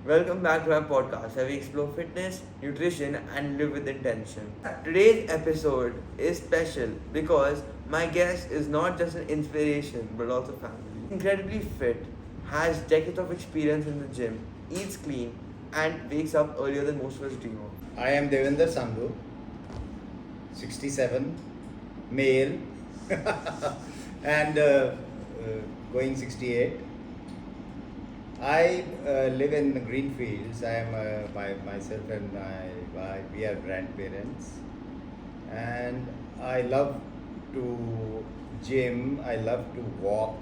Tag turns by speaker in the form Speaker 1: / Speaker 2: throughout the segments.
Speaker 1: Welcome back to our podcast where we explore fitness, nutrition, and live with intention. Today's episode is special because my guest is not just an inspiration but also family. Incredibly fit, has decades of experience in the gym, eats clean, and wakes up earlier than most of us dream of.
Speaker 2: I am DJS Sandhu, 67, male, and going 68. I live in the Greenfields. I am by myself and my wife. We are grandparents, and I love to gym. I love to walk,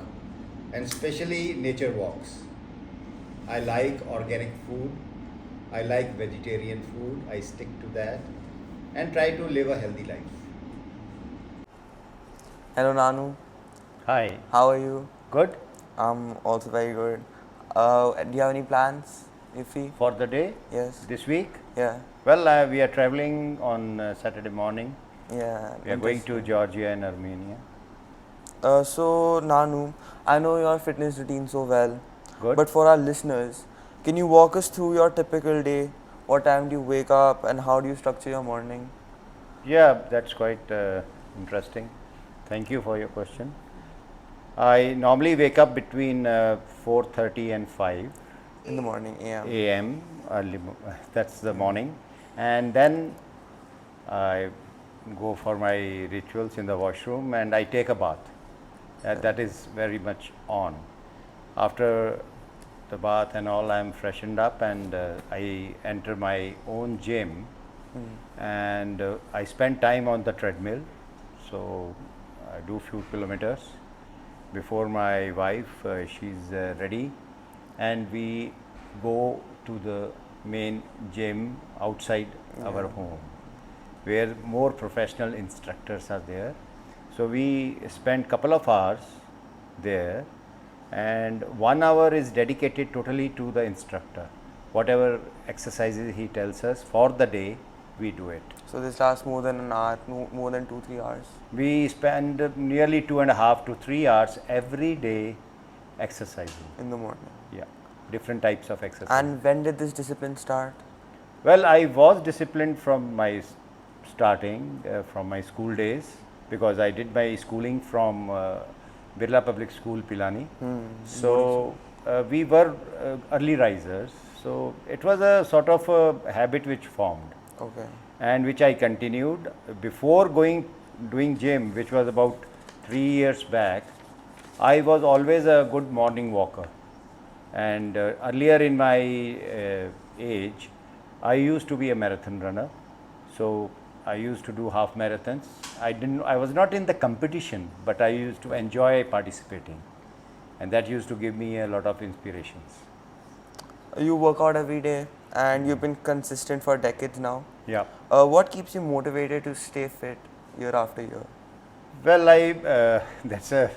Speaker 2: and especially nature walks. I like organic food. I like vegetarian food. I stick to that, and try to live a healthy life.
Speaker 1: Hello, Nanu.
Speaker 3: Hi,
Speaker 1: How are you?
Speaker 3: good
Speaker 1: I'm also very good. Do you have any plans, Iffy?
Speaker 3: for the day
Speaker 1: Yes.
Speaker 3: this week?
Speaker 1: Yeah.
Speaker 3: Well, we are traveling on Saturday morning.
Speaker 1: Yeah.
Speaker 3: We are going to Georgia and Armenia.
Speaker 1: So, Nanu, I know your fitness routine so well.
Speaker 3: Good.
Speaker 1: But for our listeners, can you walk us through your typical day? What time do you wake up and how do you structure your morning?
Speaker 3: Yeah, that's quite interesting. Thank you for your question. I normally wake up between 4:30 and 5
Speaker 1: In the morning, AM.
Speaker 3: a.m. That's the morning, and then I go for my rituals in the washroom and I take a bath. That is very much on. After the bath and all, I am freshened up and I enter my own gym and I spend time on the treadmill. So I do few kilometers before my wife. She's ready, and we go to the main gym outside our home, where more professional instructors are there. So we spend couple of hours there, and 1 hour is dedicated totally to the instructor. Whatever exercises he tells us for the day, we do it.
Speaker 1: So this lasts more than an hour, more than 2-3 hours.
Speaker 3: We spend nearly 2.5 to 3 hours every day exercising.
Speaker 1: In the morning.
Speaker 3: Yeah, different types of exercise.
Speaker 1: And when did this discipline start?
Speaker 3: Well, I was disciplined from my starting, from my school days, because I did my schooling from Birla Public School, Pilani. So we were early risers. So it was a sort of a habit which formed.
Speaker 1: Okay.
Speaker 3: And which I continued before doing gym, which was about 3 years back. I was always a good morning walker, and earlier in my age, I used to be a marathon runner. So I used to do half marathons. I was not in the competition, but I used to enjoy participating, and that used to give me a lot of inspirations.
Speaker 1: You work out every day and you've been consistent for decades now.
Speaker 3: Yeah.
Speaker 1: What keeps you motivated to stay fit year after year?
Speaker 3: Well, that's a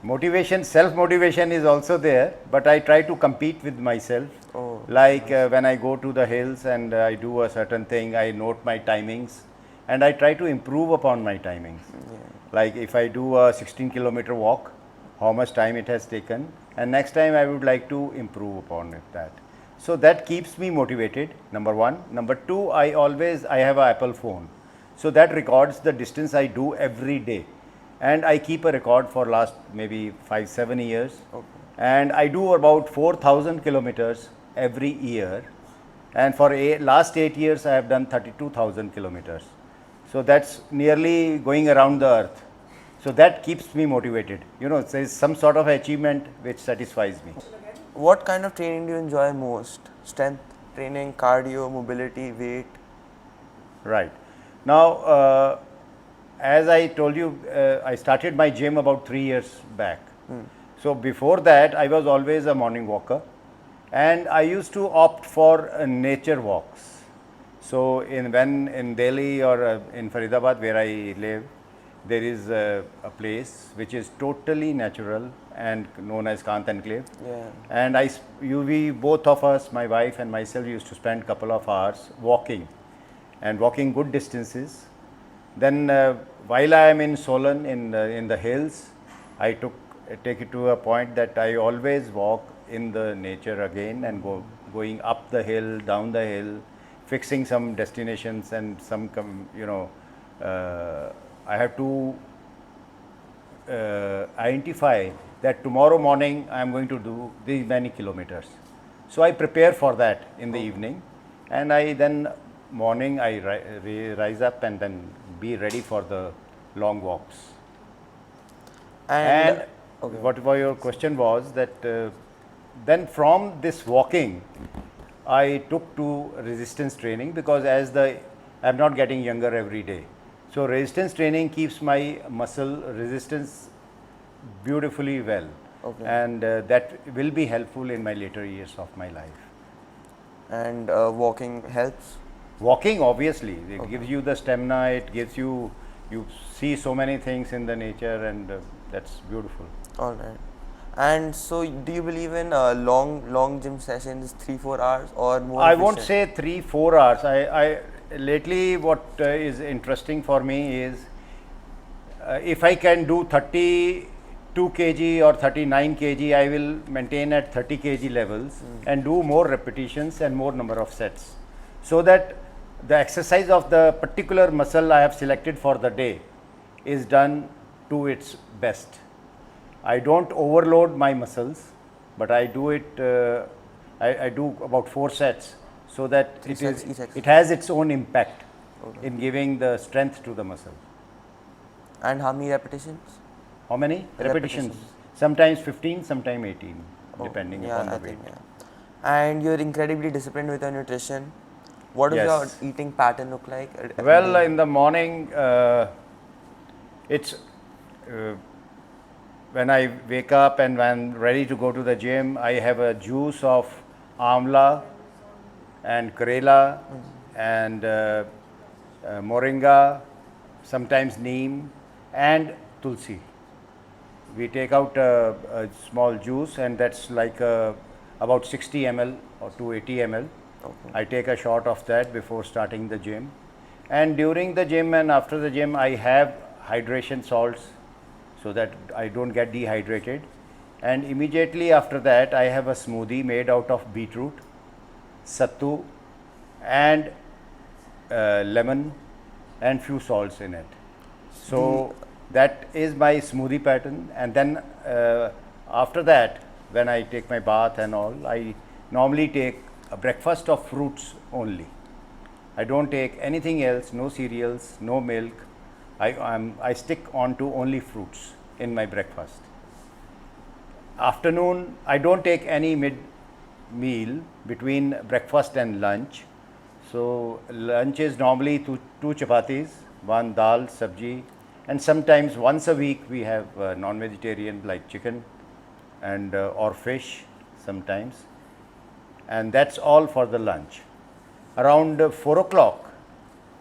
Speaker 3: motivation. Self-motivation is also there, but I try to compete with myself.
Speaker 1: Oh,
Speaker 3: Like when I go to the hills and I do a certain thing, I note my timings, and I try to improve upon my timings. Like if I do a 16-kilometer walk, how much time it has taken, and next time I would like to improve upon that. So that keeps me motivated, number one. Number two, I have an Apple phone, so that records the distance I do every day, and I keep a record for last maybe 5-7 years.
Speaker 1: Okay.
Speaker 3: And I do about 4,000 kilometers every year, and for last 8 years I have done 32,000 kilometers. So that's nearly going around the earth. So that keeps me motivated. You know, there is some sort of achievement which satisfies me.
Speaker 1: What kind of training do you enjoy most? Strength training, cardio, mobility, weight?
Speaker 3: Right. Now, as I told you, I started my gym about 3 years back. So before that, I was always a morning walker, and I used to opt for nature walks. So when in Delhi or in Faridabad, where I live, there is a place which is totally natural and known as Kant Enclave.
Speaker 1: Yeah.
Speaker 3: And we both of us, my wife and myself, used to spend couple of hours walking, and walking good distances. Then while I am in Solan in the hills, take it to a point that I always walk in the nature again and going up the hill, down the hill, fixing some destinations and some, I have to identify that tomorrow morning I am going to do these many kilometers. So I prepare for that in the evening, and I then morning I rise up and then be ready for the long walks. And
Speaker 1: okay.
Speaker 3: what your question was that then from this walking, I took to resistance training, because as I am not getting younger every day. So resistance training keeps my muscle resistance beautifully well.
Speaker 1: Okay.
Speaker 3: And that will be helpful in my later years of my life.
Speaker 1: And walking helps?
Speaker 3: Walking, obviously, it gives you the stamina, it gives you see so many things in the nature, and that's beautiful.
Speaker 1: All right. And so, do you believe in long gym sessions, 3-4 hours, or more?
Speaker 3: I won't say 3-4 hours. I lately what is interesting for me is if I can do 32 kg or 39 kg, I will maintain at 30 kg levels and do more repetitions and more number of sets, so that the exercise of the particular muscle I have selected for the day is done to its best. I don't overload my muscles, but I do it. I do about 4 sets, so that it has its own impact in giving the strength to the muscle.
Speaker 1: And how many repetitions?
Speaker 3: How many repetitions? Sometimes 15, sometimes 18, depending upon the weight.
Speaker 1: And you're incredibly disciplined with your nutrition. What does your eating pattern look like?
Speaker 3: Well, in the morning, it's when I wake up and when ready to go to the gym, I have a juice of amla and karela and moringa, sometimes neem and tulsi. We take out a small juice, and that's like about 60 ml or to 80 ml. I take a shot of that before starting the gym, and during the gym and after the gym I have hydration salts, so that I don't get dehydrated. And immediately after that I have a smoothie made out of beetroot, sattu and lemon and few salts in it. So that is my smoothie pattern. And then after that, when I take my bath and all, I normally take a breakfast of fruits only. I don't take anything else, no cereals, no milk. I stick on to only fruits in my breakfast. Afternoon, I don't take any mid meal between breakfast and lunch. So lunch is normally two chapatis, one dal, sabji, and sometimes once a week we have non-vegetarian like chicken and or fish sometimes, and that's all for the lunch. Around 4 o'clock,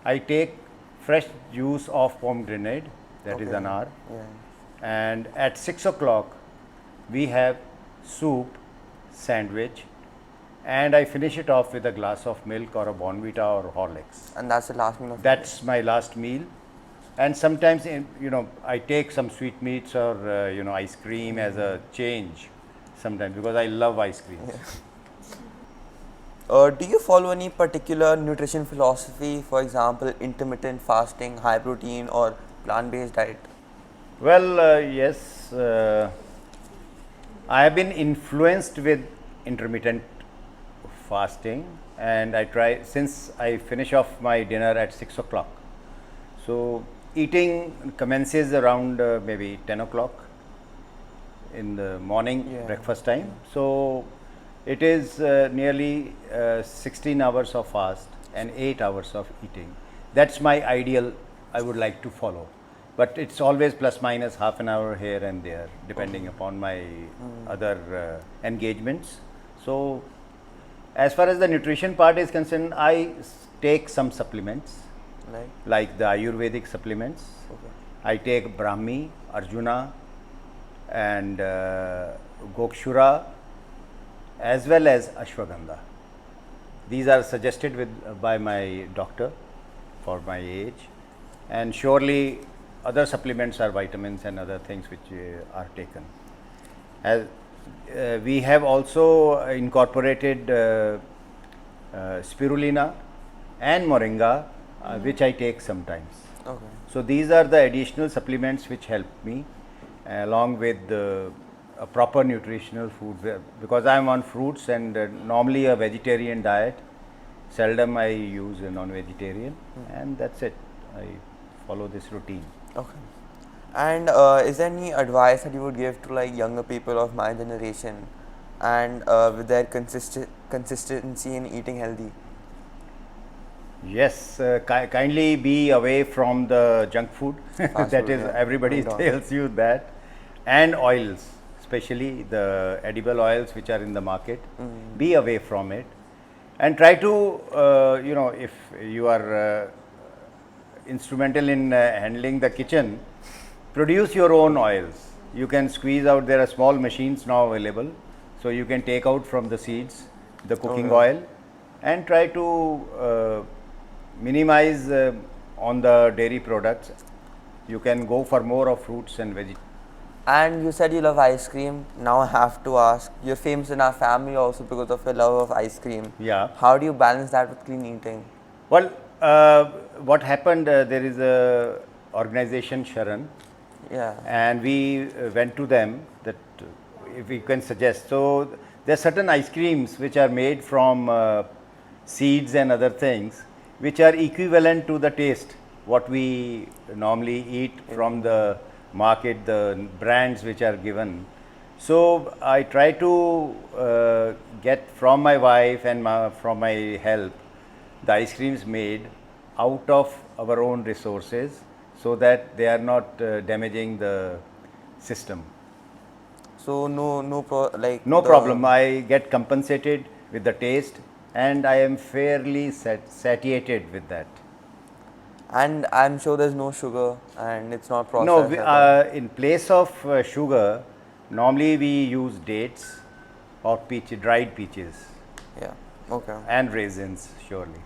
Speaker 3: I take fresh juice of pomegranate, that is anar, and at 6 o'clock we have soup, sandwich, and I finish it off with a glass of milk or a Bonvita or Horlicks.
Speaker 1: And that's the last meal of the
Speaker 3: That's my last meal. And sometimes, I take some sweetmeats or, ice cream as a change sometimes, because I love ice cream.
Speaker 1: Do you follow any particular nutrition philosophy, for example, intermittent fasting, high protein, or plant-based diet?
Speaker 3: Well, yes, I have been influenced with intermittent fasting, and I try since I finish off my dinner at 6 o'clock. So eating commences around maybe 10 o'clock in the morning breakfast time. So it is nearly 16 hours of fast and 8 hours of eating. That's my ideal I would like to follow. But it's always plus minus half an hour here and there, depending upon my other engagements. So as far as the nutrition part is concerned, I take some supplements, like the Ayurvedic supplements. I take Brahmi, Arjuna and Gokshura, as well as Ashwagandha. These are suggested by my doctor for my age, and surely other supplements are vitamins and other things which are taken. We have also incorporated spirulina and moringa, which I take sometimes.
Speaker 1: Okay.
Speaker 3: So these are the additional supplements which help me, along with a proper nutritional food, because I am on fruits and normally a vegetarian diet. Seldom I use a non-vegetarian, and that's it. I follow this routine.
Speaker 1: Okay. And is there any advice that you would give to like younger people of my generation, and with their consistency in eating healthy?
Speaker 3: Yes, kindly be away from the junk food.
Speaker 1: Fast
Speaker 3: That
Speaker 1: food,
Speaker 3: is,
Speaker 1: yeah.
Speaker 3: everybody
Speaker 1: Hold on.
Speaker 3: tells you that, and oils, especially the edible oils which are in the market. Be away from it, and try to, if you are instrumental in handling the kitchen, produce your own oils. You can squeeze out, there are small machines now available, so you can take out from the seeds the cooking
Speaker 1: Okay.
Speaker 3: oil, and try to minimize on the dairy products. You can go for more of fruits and vegetables.
Speaker 1: And you said you love ice cream. Now I have to ask, you're famous in our family also because of your love of ice cream.
Speaker 3: Yeah.
Speaker 1: How do you balance that with clean eating?
Speaker 3: Well, what happened, there is a organization Sharan,
Speaker 1: Yeah.
Speaker 3: and we went to them that if we can suggest. So there are certain ice creams which are made from seeds and other things, which are equivalent to the taste what we normally eat from the market, the brands which are given. So I try to get from my wife and from my help the ice creams made out of our own resources, so that they are not damaging the system.
Speaker 1: So no
Speaker 3: No problem. I get compensated with the taste, and I am fairly satiated with that.
Speaker 1: And I'm sure there's no sugar and it's not processed.
Speaker 3: No,
Speaker 1: at all.
Speaker 3: in place of sugar, normally we use dates or dried peaches
Speaker 1: Yeah. Okay.
Speaker 3: and raisins, surely.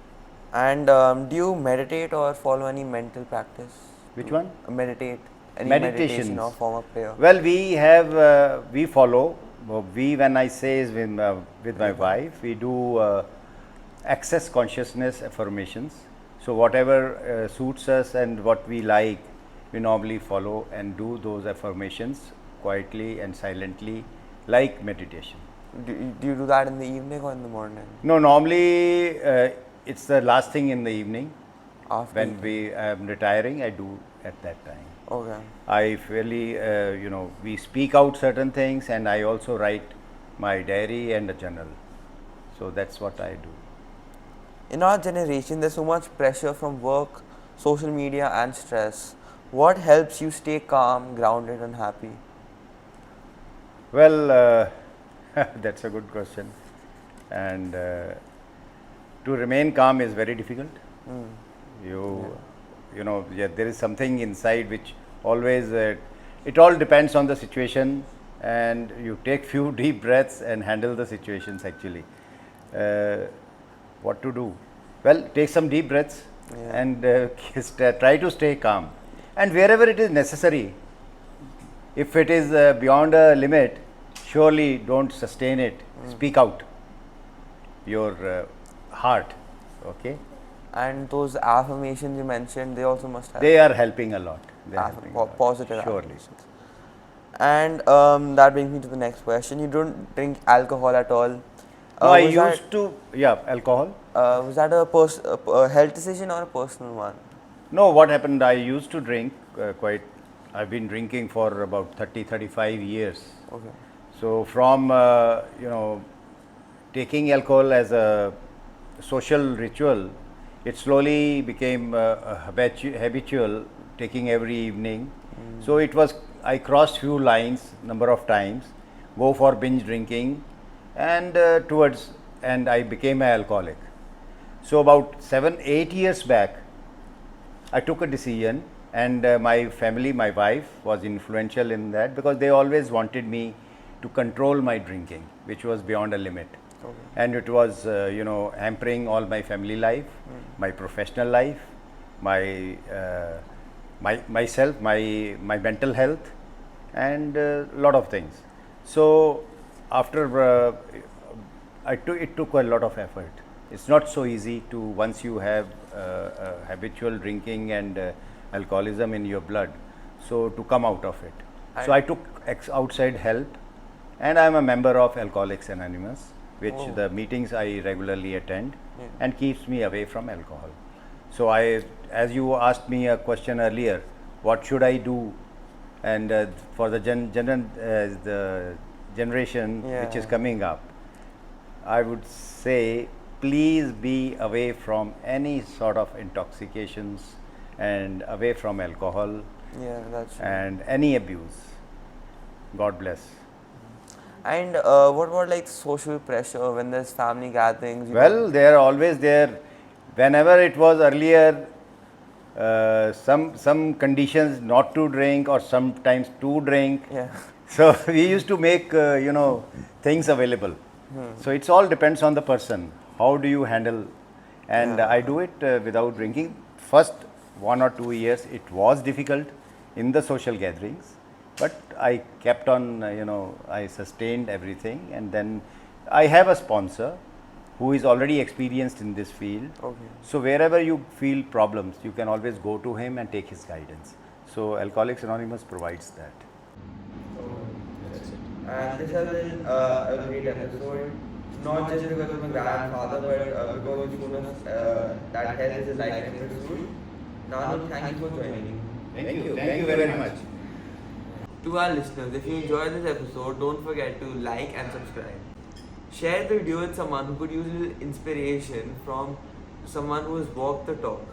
Speaker 1: And do you meditate or follow any mental practice?
Speaker 3: Which one?
Speaker 1: Meditate. Any meditation
Speaker 3: Meditations.
Speaker 1: or form of prayer?
Speaker 3: Well, we have, we follow, when I say is with my wife, we do access consciousness affirmations. So whatever suits us and what we like, we normally follow and do those affirmations quietly and silently, like meditation.
Speaker 1: Do you do that in the evening or in the morning?
Speaker 3: No, normally it's the last thing in the evening.
Speaker 1: After.
Speaker 3: When we am retiring, I do at that time.
Speaker 1: Okay.
Speaker 3: I fairly, we speak out certain things, and I also write my diary and a journal. So that's what I do.
Speaker 1: In our generation, there's so much pressure from work, social media, and stress. What helps you stay calm, grounded, and happy?
Speaker 3: Well, that's a good question. And to remain calm is very difficult. There is something inside which always, it all depends on the situation, and you take few deep breaths and handle the situations actually. What to do? Well, take some deep breaths and try to stay calm. And wherever it is necessary, if it is beyond a limit, surely don't sustain it. Speak out your heart. Okay?
Speaker 1: And those affirmations you mentioned, they also must have.
Speaker 3: They are helping a lot. They are helping a lot.
Speaker 1: Positive
Speaker 3: Surely.
Speaker 1: affirmations. And that brings me to the next question. You don't drink alcohol at all.
Speaker 3: No, I
Speaker 1: was
Speaker 3: used to, alcohol.
Speaker 1: Was that a health decision or a personal one?
Speaker 3: No, what happened, I used to drink I've been drinking for about 35 years.
Speaker 1: Okay.
Speaker 3: So from, taking alcohol as a social ritual, it slowly became habitual, taking every evening. So I crossed few lines number of times, go for binge drinking, and I became an alcoholic. So about 7-8 years back, I took a decision, and my family, my wife was influential in that, because they always wanted me to control my drinking, which was beyond a limit.
Speaker 1: Okay.
Speaker 3: And it was, hampering all my family life, my professional life, myself, my mental health, and a lot of things. So after it took a lot of effort. It's not so easy to, once you have habitual drinking and alcoholism in your blood, so to come out of it. So I took outside help, and I'm a member of Alcoholics Anonymous, which the meetings I regularly attend and keeps me away from alcohol. So as you asked me a question earlier, what should I do? And for the the generation which is coming up, I would say, please be away from any sort of intoxications and away from alcohol
Speaker 1: that's true.
Speaker 3: and any abuse. God bless.
Speaker 1: And what about like social pressure when there's family gatherings?
Speaker 3: Well, they are always there. Whenever it was earlier, some conditions not to drink or sometimes to drink.
Speaker 1: Yeah.
Speaker 3: So we used to make things available. So it's all depends on the person. How do you handle? And I do it without drinking. First 1 or 2 years it was difficult in the social gatherings, but I kept on, I sustained everything, and then I have a sponsor who is already experienced in this field.
Speaker 1: Okay.
Speaker 3: So wherever you feel problems, you can always go to him and take his guidance. So Alcoholics Anonymous provides that.
Speaker 1: And this has been a great episode, not just because of my grandfather, but because you know that health is life pursuit. Nanu, thank you for joining.
Speaker 2: Thank you very much.
Speaker 1: To our listeners, if you enjoyed this episode, don't forget to like and subscribe. Share the video with someone who could use inspiration from someone who has walked the talk.